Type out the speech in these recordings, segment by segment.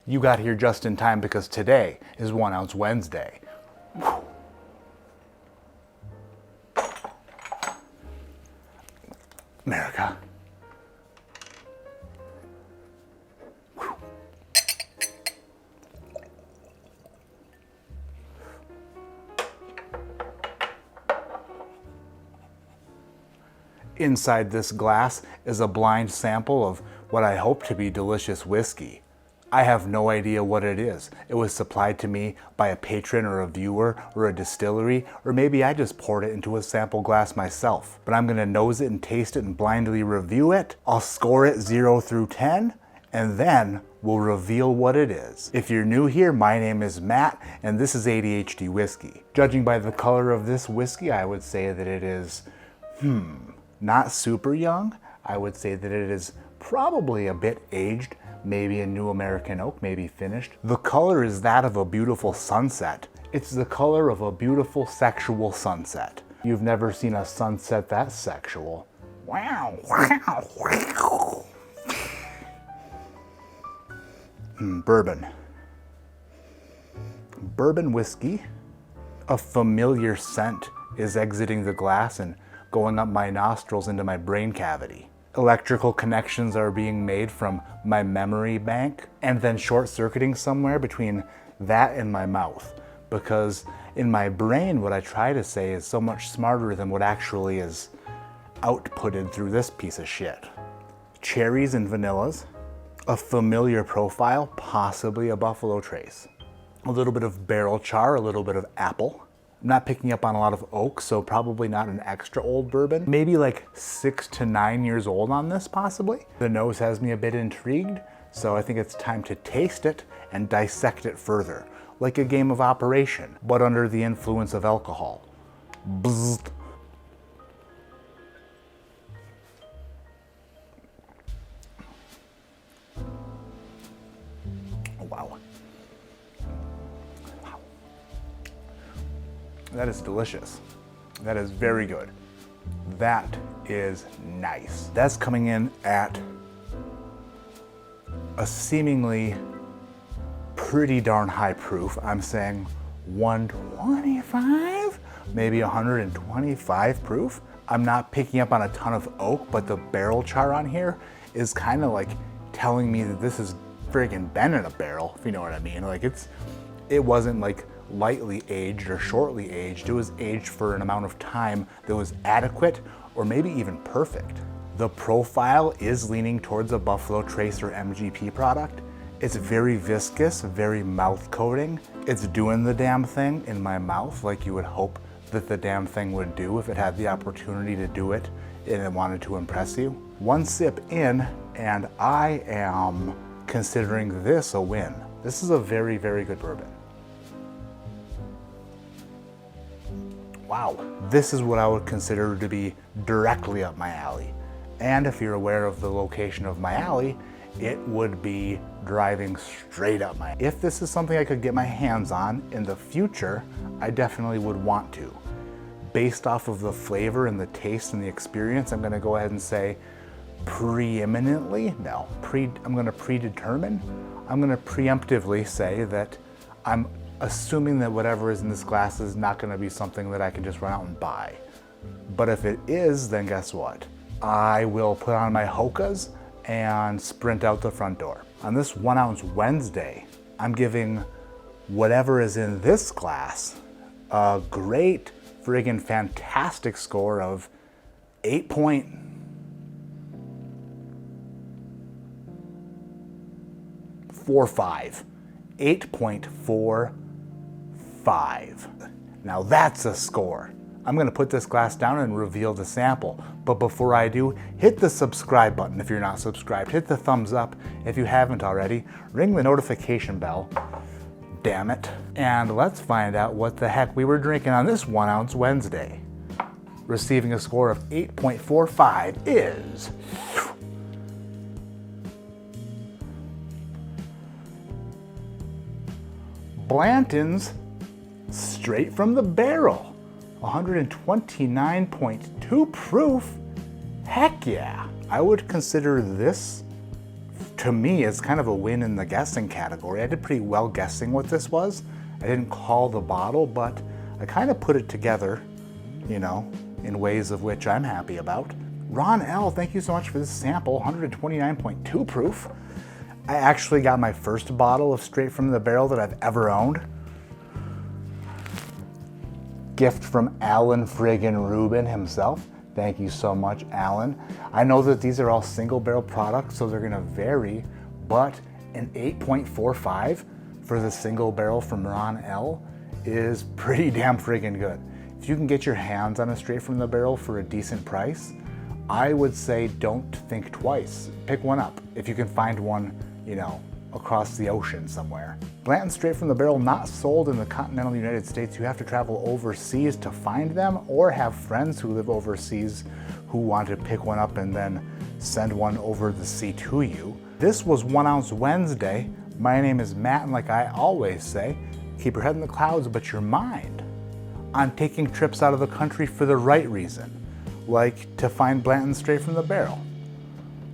You got here just in time because today is 1 Ounce Wednesday. America. Inside this glass is a blind sample of what I hope to be delicious whiskey. I have no idea what it is. It was supplied to me by a patron or a viewer or a distillery, or maybe I just poured it into a sample glass myself. But I'm gonna nose it and taste it and blindly review it. I'll score it 0 through 10, and then we'll reveal what it is. If you're new here, my name is Matt, and this is ADHD Whiskey. Judging by the color of this whiskey, I would say that it is, not super young. I would say that it is probably a bit aged, maybe a new American oak, maybe finished. The color is that of a beautiful sunset. It's the color of a beautiful sexual sunset. You've never seen a sunset that sexual. Wow, wow, wow. Bourbon. Bourbon whiskey. A familiar scent is exiting the glass and going up my nostrils into my brain cavity. Electrical connections are being made from my memory bank and then short-circuiting somewhere between that and my mouth. Because in my brain, what I try to say is so much smarter than what actually is outputted through this piece of shit. Cherries and vanillas, a familiar profile, possibly a Buffalo Trace. A little bit of barrel char, a little bit of apple. I'm not picking up on a lot of oak, so probably not an extra old bourbon. Maybe like 6 to 9 years old on this, possibly. The nose has me a bit intrigued, so I think it's time to taste it and dissect it further, like a game of Operation, but under the influence of alcohol. Bzzzt. Oh, wow. That is delicious. That is very good. That is nice. That's coming in at a seemingly pretty darn high proof. I'm saying 125, maybe 125 proof. I'm not picking up on a ton of oak, but the barrel char on here is kind of like telling me that this is friggin' been in a barrel, if you know what I mean. Like it wasn't like lightly aged or shortly aged. It was aged for an amount of time that was adequate or maybe even perfect. The profile is leaning towards a Buffalo Trace or MGP product. It's very viscous, very mouth coating. It's doing the damn thing in my mouth like you would hope that the damn thing would do if it had the opportunity to do it and it wanted to impress you. One sip in and I am considering this a win. This is a very, very good bourbon. Wow, this is what I would consider to be directly up my alley. And if you're aware of the location of my alley, it would be driving straight up my alley. If this is something I could get my hands on in the future, I definitely would want to. Based off of the flavor and the taste and the experience, I'm gonna go ahead and say preeminently, no, I'm gonna predetermine, I'm gonna preemptively say that I'm assuming that whatever is in this glass is not gonna be something that I can just run out and buy. But if it is, then guess what? I will put on my Hokas and sprint out the front door. On this 1 Ounce Wednesday, I'm giving whatever is in this glass a great friggin' fantastic score of 8.45. 8.45. Now that's a score. I'm gonna put this glass down and reveal the sample. But before I do, hit the subscribe button if you're not subscribed. Hit the thumbs up if you haven't already. Ring the notification bell. Damn it. And let's find out what the heck we were drinking on this 1 Ounce Wednesday. Receiving a score of 8.45 is Blanton's straight from the barrel. 129.2 proof. Heck yeah. I would consider this to me, is kind of a win in the guessing category. I did pretty well guessing what this was. I didn't call the bottle, but I kind of put it together, you know, in ways of which I'm happy about. Ron L, thank you so much for this sample, 129.2 proof. I actually got my first bottle of Straight from the Barrel that I've ever owned. Gift from Alan friggin' Rubin himself. Thank you so much, Alan. I know that these are all single barrel products, so they're gonna vary, but an 8.45 for the single barrel from Ron L is pretty damn friggin' good. If you can get your hands on a Straight from the Barrel for a decent price, I would say don't think twice. Pick one up if you can find one, you know, across the ocean somewhere. Blanton Straight from the Barrel not sold in the continental United States. You have to travel overseas to find them or have friends who live overseas who want to pick one up and then send one over the sea to you. This was 1 Ounce Wednesday. My name is Matt, and like I always say, keep your head in the clouds but your mind on taking trips out of the country for the right reason, like to find Blanton Straight from the Barrel,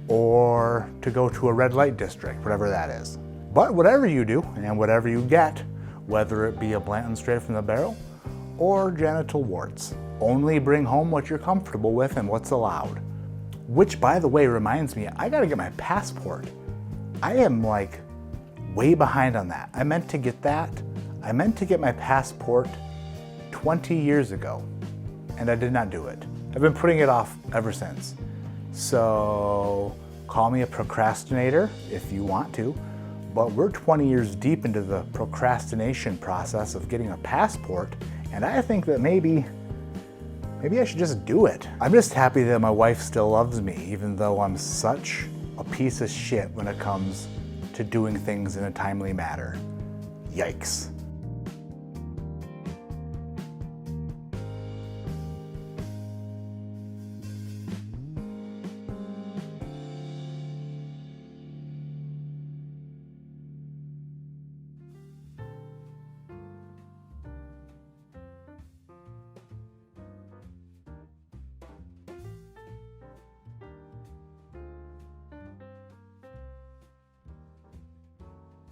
or to go to a red light district, whatever that is. But whatever you do and whatever you get, whether it be a Blanton Straight from the Barrel or genital warts, only bring home what you're comfortable with and what's allowed. Which, by the way, reminds me, I gotta get my passport. I am like way behind on that. I meant to get that. I meant to get my passport 20 years ago, and I did not do it. I've been putting it off ever since. So call me a procrastinator if you want to, but we're 20 years deep into the procrastination process of getting a passport, and I think that maybe I should just do it. I'm just happy that my wife still loves me, even though I'm such a piece of shit when it comes to doing things in a timely manner. Yikes.